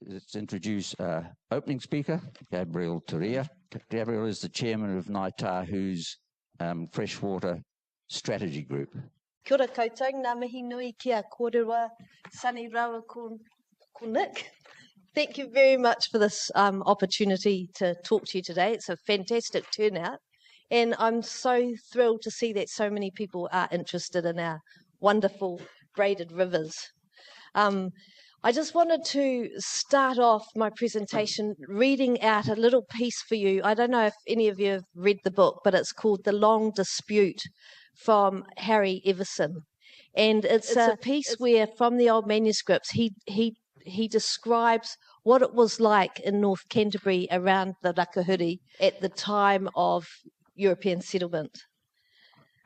let's introduce opening speaker, Gabrielle Huria. Gabrielle is the chairman of Ngāi Tahu's freshwater strategy group. Kia ora koutou, ngā mihi nui kia kōrua, Sunny Rawa ko Nick. Thank you very much for this opportunity to talk to you today. It's a fantastic turnout, and I'm so thrilled to see that so many people are interested in our wonderful braided rivers. I just wanted to start off my presentation reading out a little piece for you. I don't know if any of you have read the book, but it's called The Long Dispute from Harry Everson. And it's a piece where, from the old manuscripts, he describes what it was like in North Canterbury around the Rakahuri at the time of European settlement.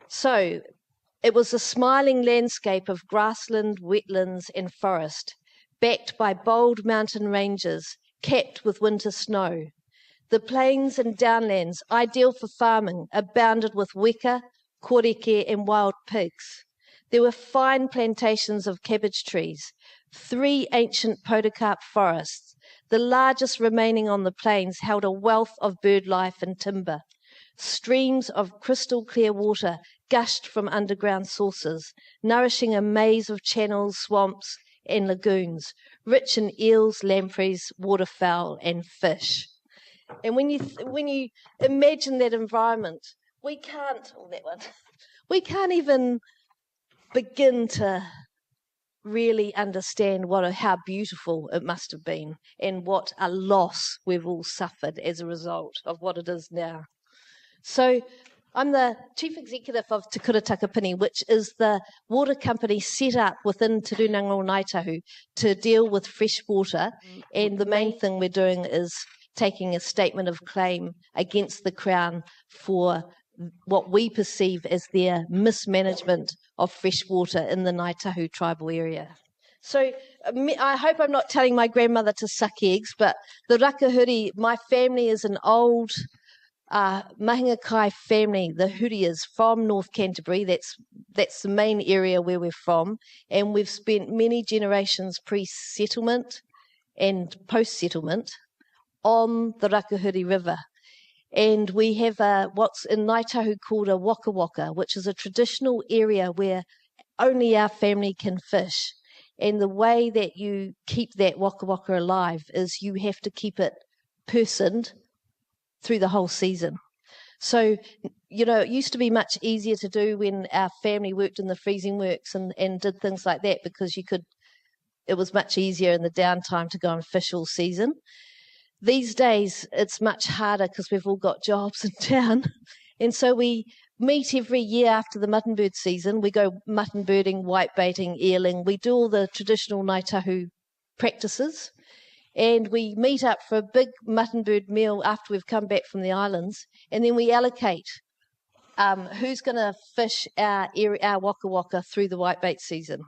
So it was a smiling landscape of grassland, wetlands and forest, backed by bold mountain ranges, capped with winter snow. The plains and downlands, ideal for farming, abounded with weka, koreke and wild pigs. There were fine plantations of cabbage trees, 3 ancient podocarp forests. The largest remaining on the plains held a wealth of bird life and timber. Streams of crystal clear water gushed from underground sources, nourishing a maze of channels, swamps and lagoons, rich in eels, lampreys, waterfowl and fish. And when you imagine that environment, we can't even begin to really understand how beautiful it must have been and what a loss we've all suffered as a result of what it is now. So I'm the Chief Executive of Te Kura Taka Pini, which is the water company set up within Te Runanga o Ngāi Tahu to deal with fresh water. And the main thing we're doing is taking a statement of claim against the Crown for what we perceive as their mismanagement of fresh water in the Ngāi Tahu tribal area. So I hope I'm not telling my grandmother to suck eggs, but the Rakahuri, my family is an old mahinga kai family, the Hurias from North Canterbury. That's the main area where we're from, and we've spent many generations pre-settlement and post-settlement on the Rakahuri River. And we have what's in Ngāi Tahu called a waka waka, which is a traditional area where only our family can fish. And the way that you keep that waka waka alive is you have to keep it personed through the whole season. So, it used to be much easier to do when our family worked in the freezing works and did things like that, because it was much easier in the downtime to go and fish all season. These days, it's much harder because we've all got jobs in town. And so we meet every year after the mutton bird season. We go mutton birding, white baiting, eeling. We do all the traditional Ngāi Tahu practices. And we meet up for a big mutton bird meal after we've come back from the islands. And then we allocate who's going to fish our waka waka through the whitebait season.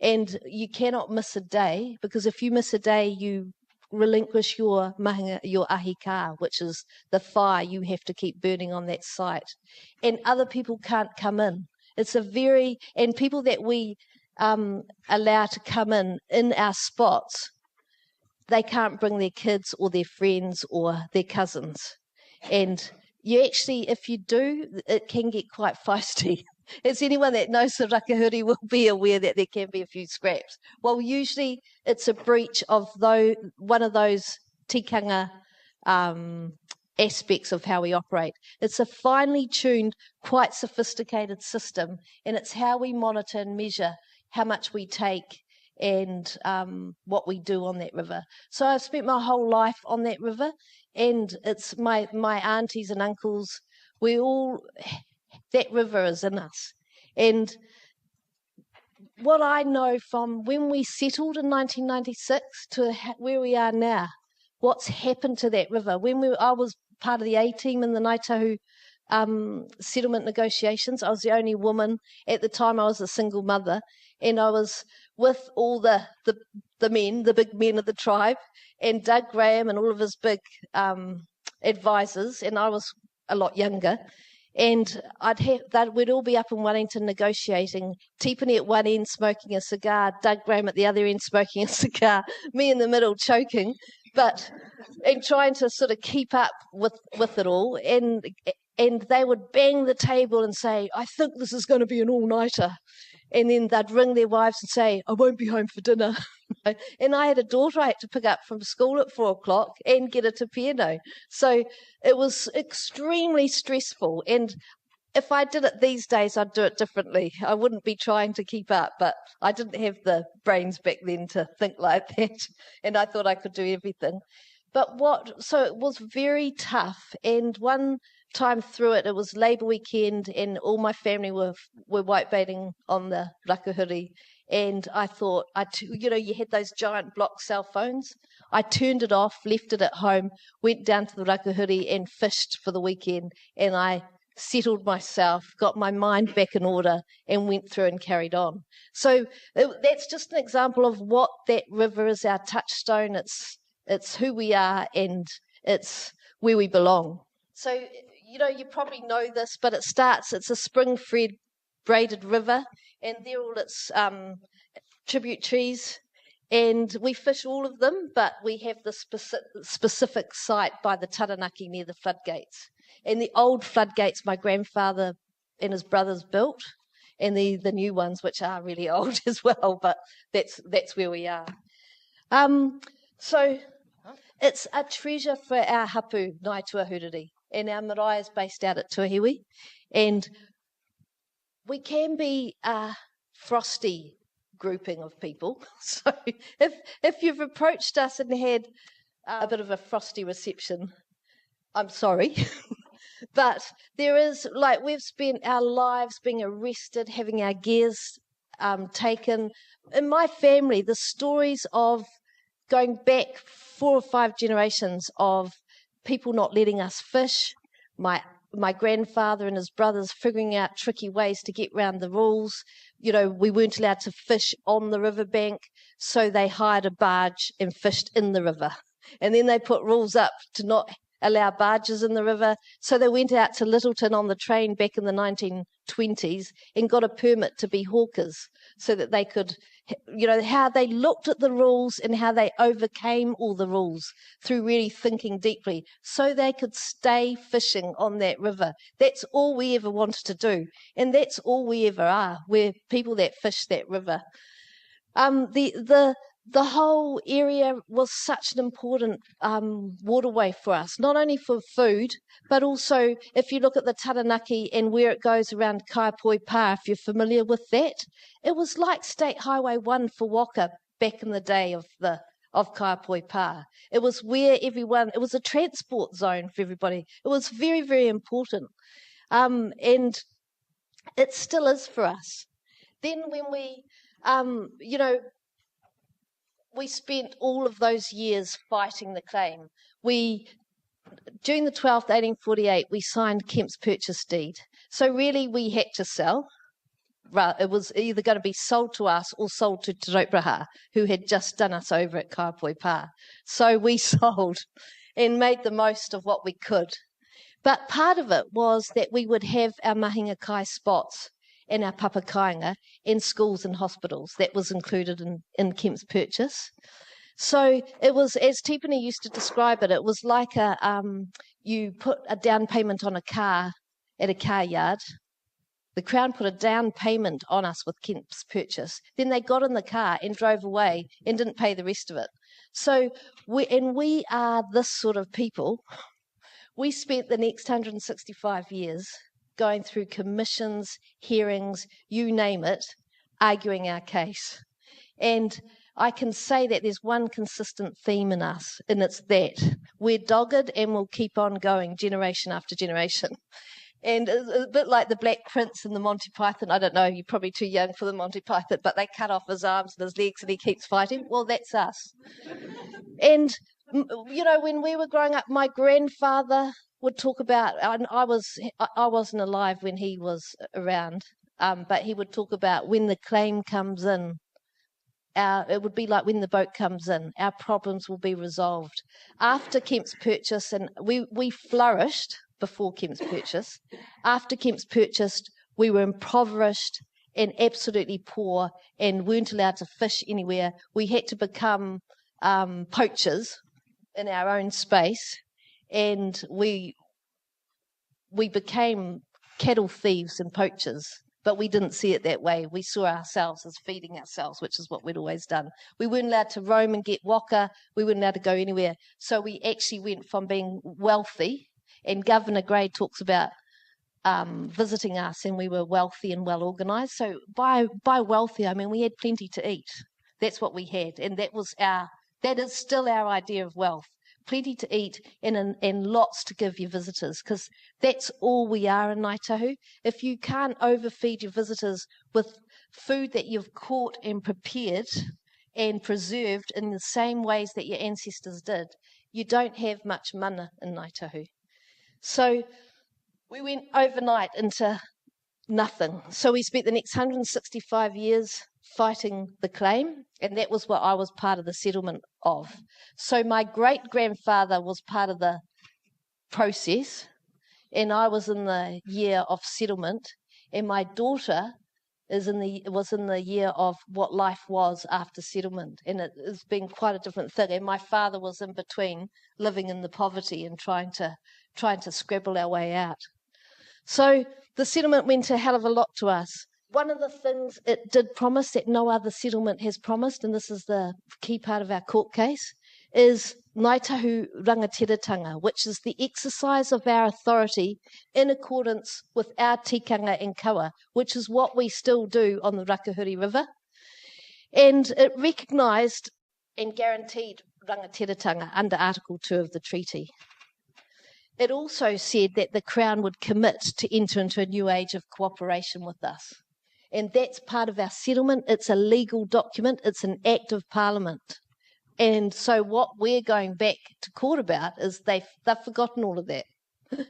And you cannot miss a day, because if you miss a day, you relinquish your mahinga, your ahika, which is the fire you have to keep burning on that site. And other people can't come in. And people that we allow to come in our spots, they can't bring their kids or their friends or their cousins. And you actually, if you do, it can get quite feisty. As anyone that knows the Rakahuri will be aware that there can be a few scraps. Well, usually it's a breach of one of those tikanga aspects of how we operate. It's a finely tuned, quite sophisticated system, and it's how we monitor and measure how much we take and what we do on that river. So I've spent my whole life on that river, and it's my aunties and uncles, that river is in us. And what I know from when we settled in 1996 to where we are now, what's happened to that river. I was part of the A-team in the Ngāi Tahu settlement negotiations. I was the only woman. At the time, I was a single mother, and I was with all the men, the big men of the tribe, and Doug Graham and all of his big advisors, and I was a lot younger. And we'd all be up in Wellington negotiating, Tipini at one end smoking a cigar, Doug Graham at the other end smoking a cigar, me in the middle choking, and trying to sort of keep up with it all. And they would bang the table and say, I think this is going to be an all-nighter. And then they'd ring their wives and say, I won't be home for dinner. And I had a daughter I had to pick up from school at 4:00 and get her to piano. So it was extremely stressful. And if I did it these days, I'd do it differently. I wouldn't be trying to keep up, but I didn't have the brains back then to think like that. And I thought I could do everything. So it was very tough. And one time through it, it was Labour weekend, and all my family were whitebaiting on the Rakahuri. And I thought, you had those giant block cell phones. I turned it off, left it at home, went down to the Rakahuri and fished for the weekend. And I settled myself, got my mind back in order, and went through and carried on. So that's just an example of what that river is, our touchstone. It's who we are, and it's where we belong. So, you probably know this, but it's a spring-fed braided river, and they're all its tributaries, and we fish all of them, but we have the specific site by the Taranaki near the floodgates. And the old floodgates my grandfather and his brothers built, and the new ones, which are really old as well, but that's where we are. So it's a treasure for our hapu, Ngāi Tūāhuriri, and our marae is based out at Tuahiwi. And we can be a frosty grouping of people. So if you've approached us and had a bit of a frosty reception, I'm sorry. But there is, we've spent our lives being arrested, having our gears taken. In my family, the stories of going back 4 or 5 generations of people not letting us fish, my grandfather and his brothers figuring out tricky ways to get around the rules. We weren't allowed to fish on the riverbank, so they hired a barge and fished in the river. And then they put rules up to not allow barges in the river. So they went out to Littleton on the train back in the 1920s and got a permit to be hawkers so that they could, how they looked at the rules and how they overcame all the rules through really thinking deeply so they could stay fishing on that river. That's all we ever wanted to do. And that's all we ever are. We're people that fish that river. The whole area was such an important waterway for us, not only for food, but also if you look at the Taranaki and where it goes around Kaipoi Pa, if you're familiar with that, it was like State Highway 1 for Waka back in the day of Kaipoi Pa. It was where it was a transport zone for everybody. It was very, very important. And it still is for us. Then when we spent all of those years fighting the claim. During the 12th, 1848, we signed Kemp's purchase deed. So really we had to sell. It was either going to be sold to us or sold to Te Raupraha, who had just done us over at Kaipoi Pa. So we sold and made the most of what we could. But part of it was that we would have our mahinga kai spots and our papakainga in schools and hospitals. That was included in Kemp's purchase. So it was, as Tipini used to describe it, it was like you put a down payment on a car at a car yard. The Crown put a down payment on us with Kemp's purchase. Then they got in the car and drove away and didn't pay the rest of it. So we are this sort of people. We spent the next 165 years going through commissions, hearings, you name it, arguing our case. And I can say that there's one consistent theme in us, and it's that we're dogged and we'll keep on going generation after generation. And a bit like the Black Prince in the Monty Python, I don't know, you're probably too young for the Monty Python, but they cut off his arms and his legs and he keeps fighting. Well, that's us. And, when we were growing up, my grandfather would talk about, and I wasn't alive when he was around, but he would talk about when the claim comes in, it would be like when the boat comes in, our problems will be resolved. After Kemp's purchase, and we flourished, before Kemp's purchase. After Kemp's purchased, we were impoverished and absolutely poor and weren't allowed to fish anywhere. We had to become poachers in our own space, and we became cattle thieves and poachers, but we didn't see it that way. We saw ourselves as feeding ourselves, which is what we'd always done. We weren't allowed to roam and get waka. We weren't allowed to go anywhere. So we actually went from being wealthy, and Governor Gray talks about visiting us, and we were wealthy and well organised. So by wealthy, I mean we had plenty to eat. That's what we had, and that is still our idea of wealth. Plenty to eat and lots to give your visitors, because that's all we are in Ngāi Tahu. If you can't overfeed your visitors with food that you've caught and prepared and preserved in the same ways that your ancestors did, you don't have much mana in Ngāi Tahu. So we went overnight into nothing. So we spent the next 165 years fighting the claim, and that was what I was part of the settlement of. So my great-grandfather was part of the process, and I was in the year of settlement, and my daughter was in the year of what life was after settlement, and it has been quite a different thing. And my father was in between, living in the poverty and trying to scrabble our way out. So the settlement meant a hell of a lot to us. One of the things it did promise that no other settlement has promised, and this is the key part of our court case, is Ngāi Tahu rangatiratanga, which is the exercise of our authority in accordance with our tikanga and kawa, which is what we still do on the Rakahuri River. And it recognised and guaranteed rangatiratanga under Article 2 of the treaty. It also said that the Crown would commit to enter into a new age of cooperation with us. And that's part of our settlement. It's a legal document. It's an act of Parliament. And so what we're going back to court about is they've forgotten all of that.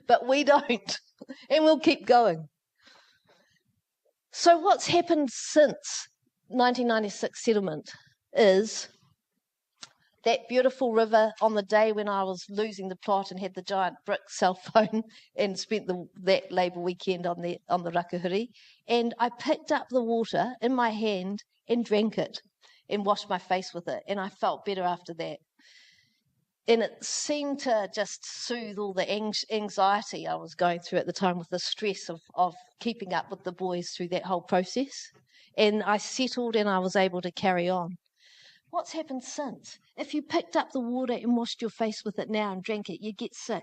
But we don't. And we'll keep going. So what's happened since 1996 settlement is that beautiful river on the day when I was losing the plot and had the giant brick cell phone and spent that Labour weekend on the Rakahuri. And I picked up the water in my hand and drank it and washed my face with it. And I felt better after that. And it seemed to just soothe all the anxiety I was going through at the time with the stress of keeping up with the boys through that whole process. And I settled and I was able to carry on. What's happened since? If you picked up the water and washed your face with it now and drank it, you'd get sick.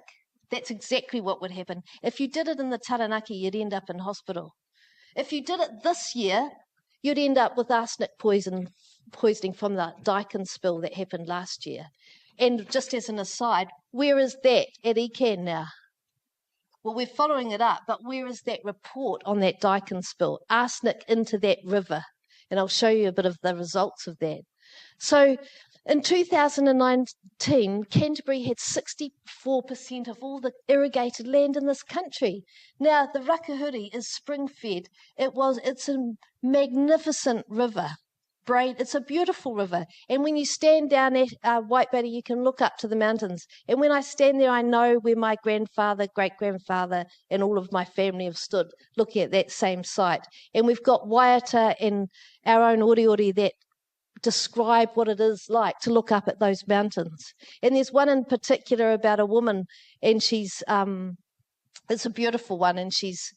That's exactly what would happen. If you did it in the Taranaki, you'd end up in hospital. If you did it this year, you'd end up with arsenic poisoning from the Daikin spill that happened last year. And just as an aside, where is that at ECAN now? Well, we're following it up, but where is that report on that Daikin spill? Arsenic into that river. And I'll show you a bit of the results of that. So in 2019, Canterbury had 64% of all the irrigated land in this country. Now, the Rakahuri is spring-fed. It's a magnificent river. It's a beautiful river. And when you stand down at Whitebatty, you can look up to the mountains. And when I stand there, I know where my grandfather, great-grandfather, and all of my family have stood looking at that same site. And we've got waiata and our own oriori that describe what it is like to look up at those mountains. And there's one in particular about a woman, and it's a beautiful one, and she's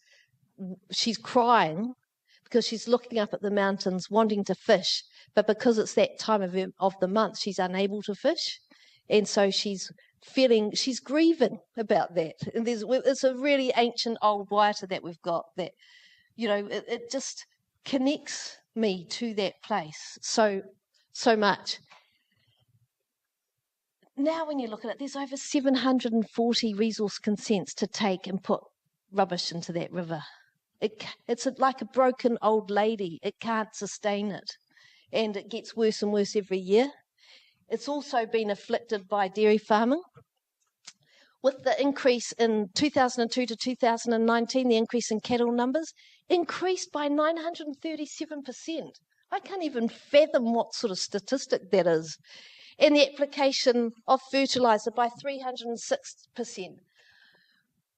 crying because she's looking up at the mountains wanting to fish, but because it's that time of the month, she's unable to fish. And so she's grieving about that. And it's a really ancient old waiata that we've got that, it just connects me to that place so much. Now when you look at it, there's over 740 resource consents to take and put rubbish into that river. It's like a broken old lady. It can't sustain it. And it gets worse and worse every year. It's also been afflicted by dairy farming. With the increase in 2002 to 2019, the increase in cattle numbers increased by 937%. I can't even fathom what sort of statistic that is. And the application of fertiliser by 306%.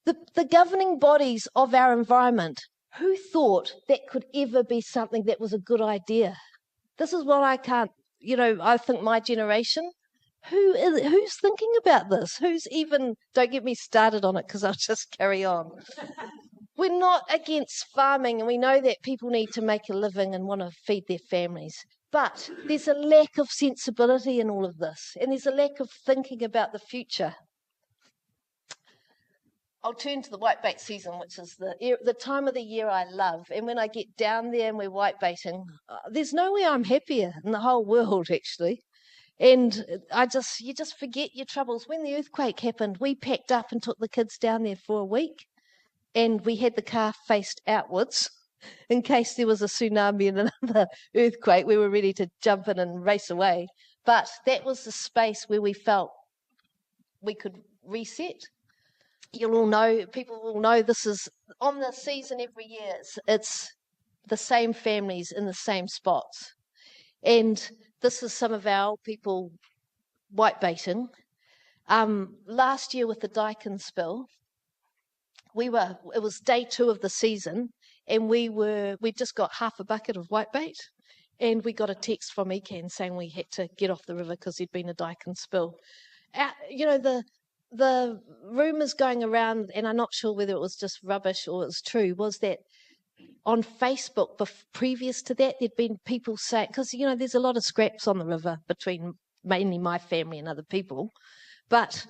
The governing bodies of our environment, who thought that could ever be something that was a good idea? This is what I can't, I think my generation, who's thinking about this? Who's even, don't get me started on it because I'll just carry on. We're not against farming, and we know that people need to make a living and want to feed their families. But there's a lack of sensibility in all of this, and there's a lack of thinking about the future. I'll turn to the whitebait season, which is the time of the year I love. And when I get down there and we're whitebaiting, there's nowhere I'm happier in the whole world, actually. And you just forget your troubles. When the earthquake happened, we packed up and took the kids down there for a week. And we had the car faced outwards in case there was a tsunami and another earthquake. We were ready to jump in and race away. But that was the space where we felt we could reset. People will know this is on the season every year. It's the same families in the same spots. And this is some of our people whitebaiting. Last year with the Daikon spill, it was day 2 of the season, and we just got half a bucket of whitebait, and we got a text from ECAN saying we had to get off the river because there'd been a Daikon spill. The rumours going around, and I'm not sure whether it was just rubbish or it was true, was that on Facebook, previous to that, there'd been people saying, because, there's a lot of scraps on the river between mainly my family and other people, but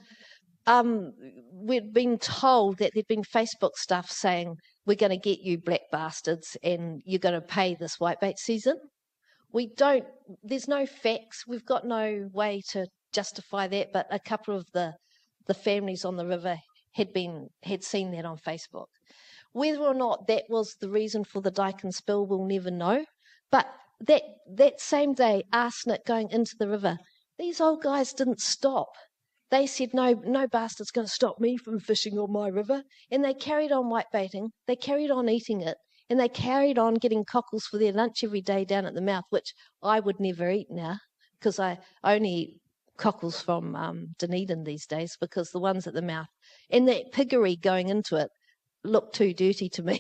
we'd been told that there'd been Facebook stuff saying, we're going to get you black bastards and you're going to pay this whitebait season. There's no facts, we've got no way to justify that, but a couple of the families on the river had seen that on Facebook. Whether or not that was the reason for the Daikon spill, we'll never know. But that same day, arsenic going into the river, these old guys didn't stop. They said, no bastard's going to stop me from fishing on my river. And they carried on whitebaiting, they carried on eating it, and they carried on getting cockles for their lunch every day down at the mouth, which I would never eat now, because I only eat cockles from Dunedin these days, because the ones at the mouth and that piggery going into it look too dirty to me.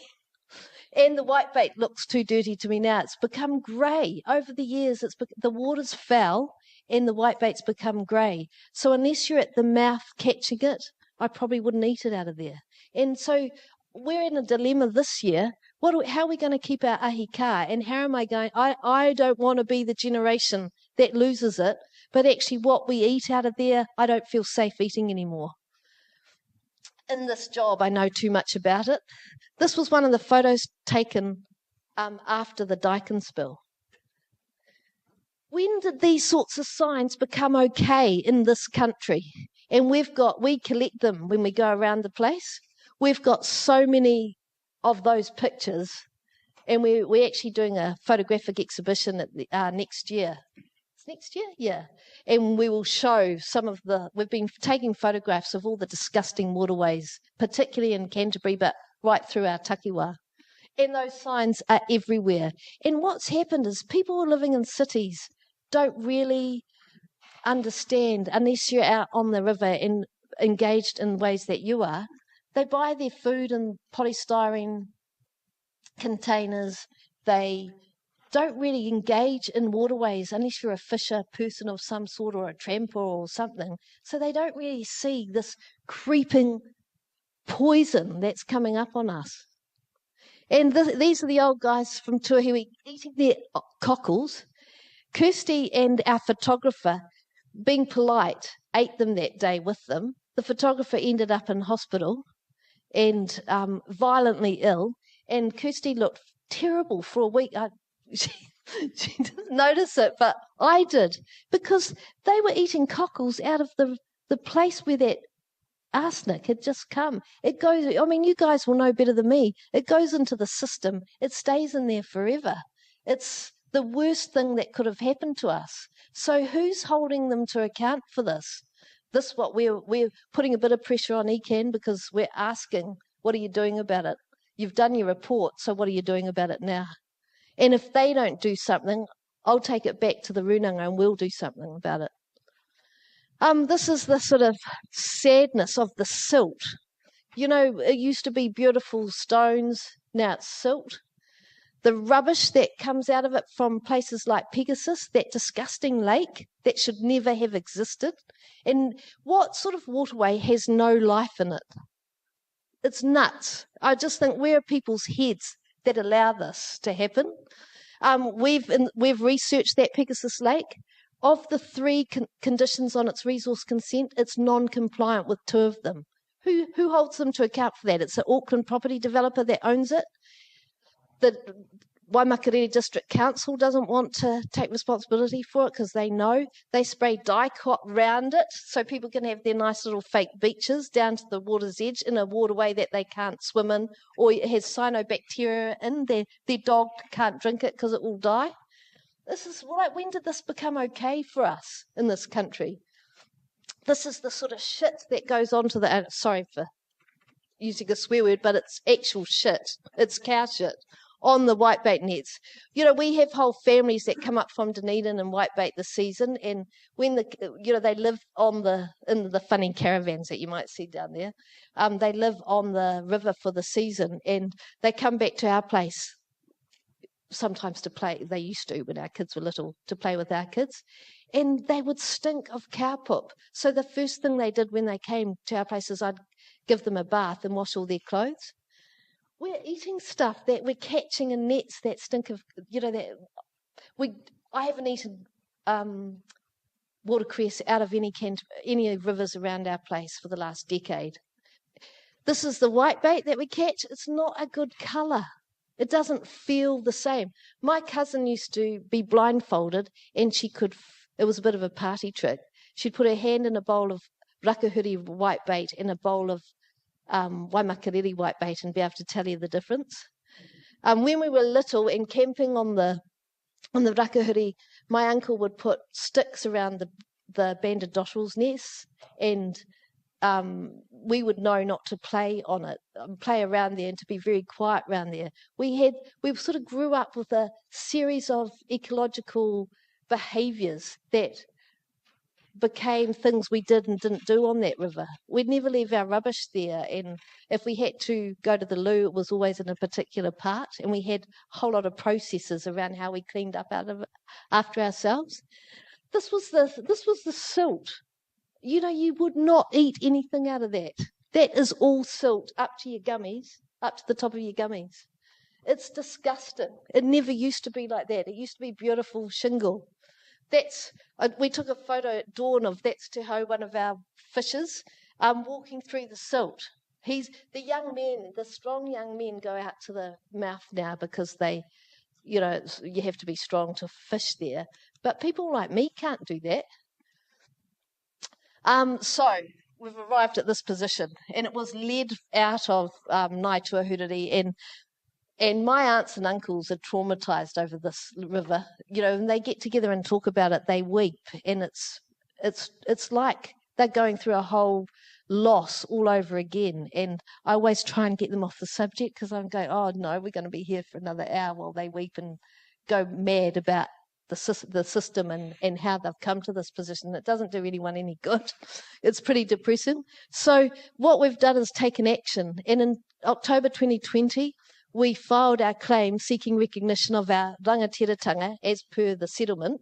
And the whitebait looks too dirty to me now. It's become grey. Over the years, the water's foul and the whitebait's become grey. So unless you're at the mouth catching it, I probably wouldn't eat it out of there. And so we're in a dilemma this year. How are we going to keep our ahi ka? And how am I going? I don't want to be the generation that loses it, but actually what we eat out of there, I don't feel safe eating anymore. In this job, I know too much about it. This was one of the photos taken after the Daikon spill. When did these sorts of signs become okay in this country? And we collect them when we go around the place. We've got so many of those pictures, and we're actually doing a photographic exhibition at the, next year. It's next year? Yeah. And we will show we've been taking photographs of all the disgusting waterways, particularly in Canterbury, but right through our takiwā. And those signs are everywhere. And what's happened is people who are living in cities don't really understand, unless you're out on the river and engaged in ways that you are. They buy their food in polystyrene containers. They don't really engage in waterways unless you're a fisher person of some sort, or a tramper or something. So they don't really see this creeping poison that's coming up on us. And these are the old guys from Tuahiwi eating their cockles. Kirsty and our photographer, being polite, ate them that day with them. The photographer ended up in hospital and violently ill, and Kirsty looked terrible for a week. She didn't notice it, but I did, because they were eating cockles out of the place where that arsenic had just come. It goes, you guys will know better than me. It goes into the system. It stays in there forever. It's the worst thing that could have happened to us. So who's holding them to account for this? This is what we're putting a bit of pressure on ECAN, because we're asking, what are you doing about it? You've done your report, so what are you doing about it now? And if they don't do something, I'll take it back to the runanga and we'll do something about it. This is the sort of sadness of the silt You know, it used to be beautiful stones, now it's silt. The rubbish that comes out of it from places like Pegasus, that disgusting lake that should never have existed. And what sort of waterway has no life in it? It's nuts. I just think, where are people's heads that allow this to happen? We've researched that Pegasus Lake. Of the three conditions on its resource consent, it's non-compliant with two of them. Who holds them to account for that? It's an Auckland property developer that owns it. The Waimakariri District Council doesn't want to take responsibility for it because they know. They spray dicot round it so people can have their nice little fake beaches down to the water's edge in a waterway that they can't swim in, or it has cyanobacteria in. Their dog can't drink it because it will die. This is like, when did this become okay for us in this country? This is the sort of shit that goes on to the, sorry for using a swear word, but it's actual shit. It's cow shit on the whitebait nets. You know, we have whole families that come up from Dunedin and whitebait this season, and when they live in the funny caravans that you might see down there. They live on the river for the season, and they come back to our place sometimes to play. They used to, when our kids were little, to play with our kids, and they would stink of cow poop. So the first thing they did when they came to our place is I'd give them a bath and wash all their clothes. We're eating stuff that we're catching in nets that stink of, I haven't eaten watercress out of any rivers around our place for the last decade. This is the whitebait that we catch. It's not a good colour. It doesn't feel the same. My cousin used to be blindfolded, and it was a bit of a party trick. She'd put her hand in a bowl of Rakahuri whitebait and a bowl of Waimakariri whitebait and be able to tell you the difference. When we were little and camping on the Rakahuri, my uncle would put sticks around the banded dotterel's nests, and we would know not to play on it, play around there, and to be very quiet around there. We sort of grew up with a series of ecological behaviours that became things we did and didn't do on that river. We'd never leave our rubbish there, and if we had to go to the loo, it was always in a particular part, and we had a whole lot of processes around how we cleaned up out of it after ourselves. This was the silt. You know, you would not eat anything out of that. That is all silt up to your gummies, up to the top of your gummies. It's disgusting. It never used to be like that. It used to be beautiful shingle. We took a photo at dawn of that's Te Hau, one of our fishers, walking through the silt. The strong young men go out to the mouth now because you have to be strong to fish there. But people like me can't do that. So we've arrived at this position, and it was led out of Ngāi Tūāhuriri, and my aunts and uncles are traumatised over this river. You know, when they get together and talk about it, they weep, and it's like they're going through a whole loss all over again. And I always try and get them off the subject because I'm going, oh no, we're going to be here for another hour while they weep and go mad about the system and how they've come to this position. It doesn't do anyone any good. It's pretty depressing. So what we've done is taken action. And in October 2020, we filed our claim seeking recognition of our rangatiratanga as per the settlement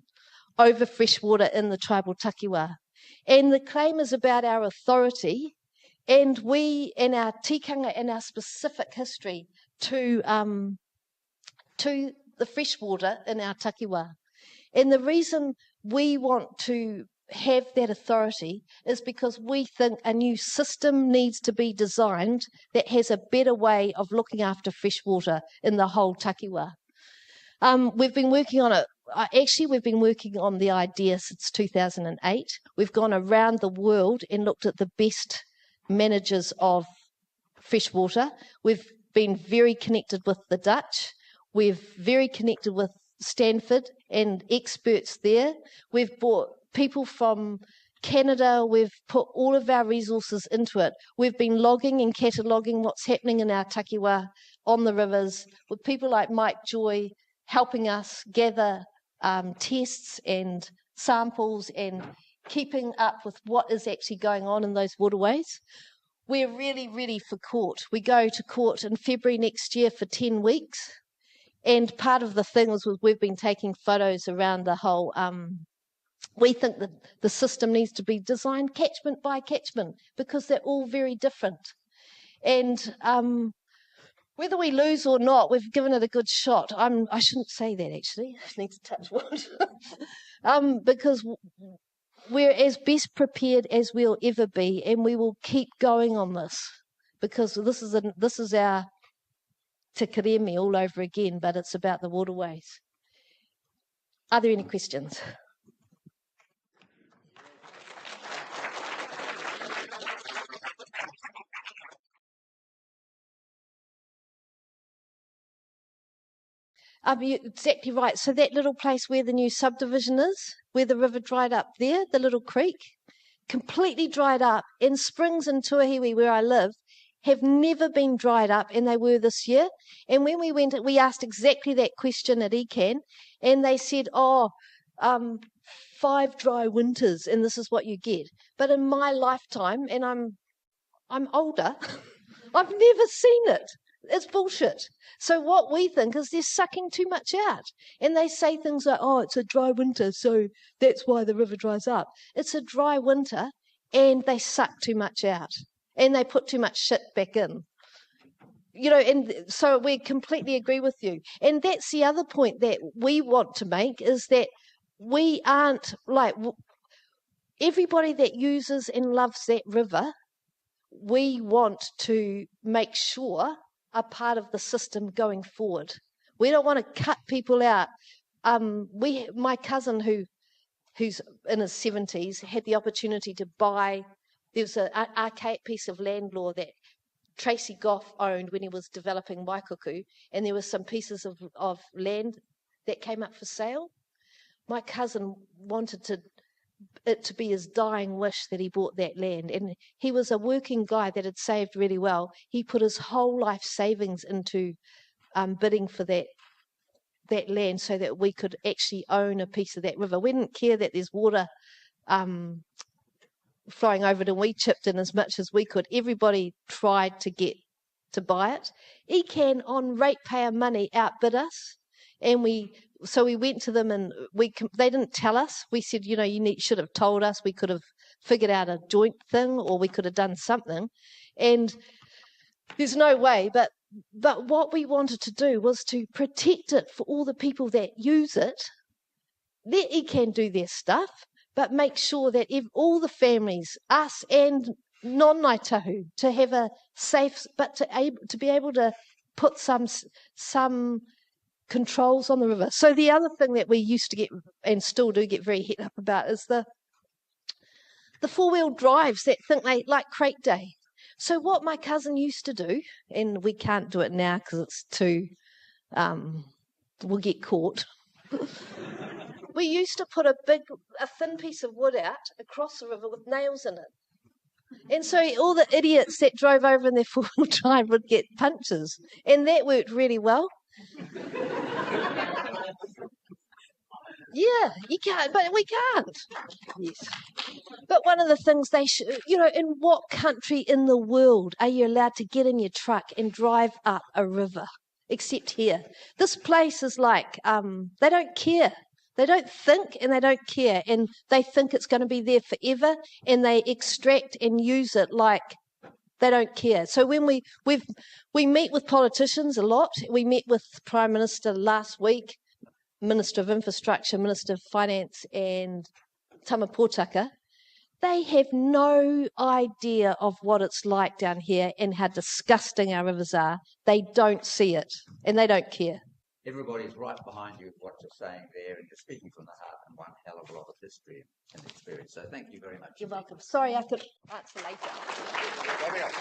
over freshwater in the tribal takiwā. And the claim is about our authority and our tikanga and our specific history to the freshwater in our takiwā. And the reason we want to have that authority is because we think a new system needs to be designed that has a better way of looking after freshwater in the whole takiwā. We've been working on it. We've been working on the idea since 2008. We've gone around the world and looked at the best managers of freshwater. We've been very connected with the Dutch. We're very connected with Stanford and experts there. We've brought people from Canada. We've put all of our resources into it. We've been logging and cataloguing what's happening in our takiwā on the rivers, with people like Mike Joy helping us gather tests and samples and keeping up with what is actually going on in those waterways. we're really ready for court. We go to court in February next year for 10 weeks. And part of the thing was we've been taking photos around the whole, we think that the system needs to be designed catchment by catchment because they're all very different. And whether we lose or not, we've given it a good shot. I shouldn't say that, actually. I need to touch wood. Because we're as best prepared as we'll ever be, and we will keep going on this because this is our te karemi all over again, but it's about the waterways. Are there any questions? You're exactly right. So that little place where the new subdivision is, where the river dried up there, the little creek, completely dried up. And springs in Tūāhuriri, where I live, have never been dried up, and they were this year. And when we went, we asked exactly that question at ECAN, and they said, 5 dry winters, and this is what you get. But in my lifetime, and I'm older, I've never seen it. It's bullshit. So what we think is they're sucking too much out. And they say things like, it's a dry winter, so that's why the river dries up. It's a dry winter, and they suck too much out. And they put too much shit back in. And so we completely agree with you. And that's the other point that we want to make, is that we aren't like everybody that uses and loves that river, we want to make sure are part of the system going forward. We don't want to cut people out. My cousin who's in his 70s had the opportunity to buy, there was an archaic piece of land law that Tracy Goff owned when he was developing Waikuku, and there were some pieces of land that came up for sale. My cousin wanted it to be his dying wish that he bought that land, and he was a working guy that had saved really well. He put his whole life savings into bidding for that land so that we could actually own a piece of that river. We didn't care that there's water flowing over it, and we chipped in as much as we could. Everybody tried to buy it. ECAN on ratepayer money outbid us, and so we went to them, and they didn't tell us. We said, you should have told us. We could have figured out a joint thing, or we could have done something. And there's no way. But what we wanted to do was to protect it for all the people that use it. Let ECAN do their stuff, but make sure that all the families, us and non-Ngāi Tahu, to have a safe, but to be able to put some controls on the river. So the other thing that we used to get, and still do get very hit up about, is the 4-wheel drives that think they like crate day. So what my cousin used to do, and we can't do it now because it's too, we'll get caught. We used to put a thin piece of wood out across the river with nails in it. And so all the idiots that drove over in their 4-wheel drive would get punches. And that worked really well. Yeah, you can't, but we can't. Yes. But one of the things they should, in what country in the world are you allowed to get in your truck and drive up a river? Except here. This place is like, they don't care. They don't think, and they don't care, and they think it's going to be there forever, and they extract and use it like they don't care. So when we meet with politicians a lot. We met with Prime Minister last week, Minister of Infrastructure, Minister of Finance, and Taka. They have no idea of what it's like down here and how disgusting our rivers are. They don't see it, and they don't care. Everybody's right behind you, what you're saying there, and you're speaking from the heart, and one hell of a lot of history and experience. So thank you very much. You're welcome. Sorry, I could answer later. Gabrielle.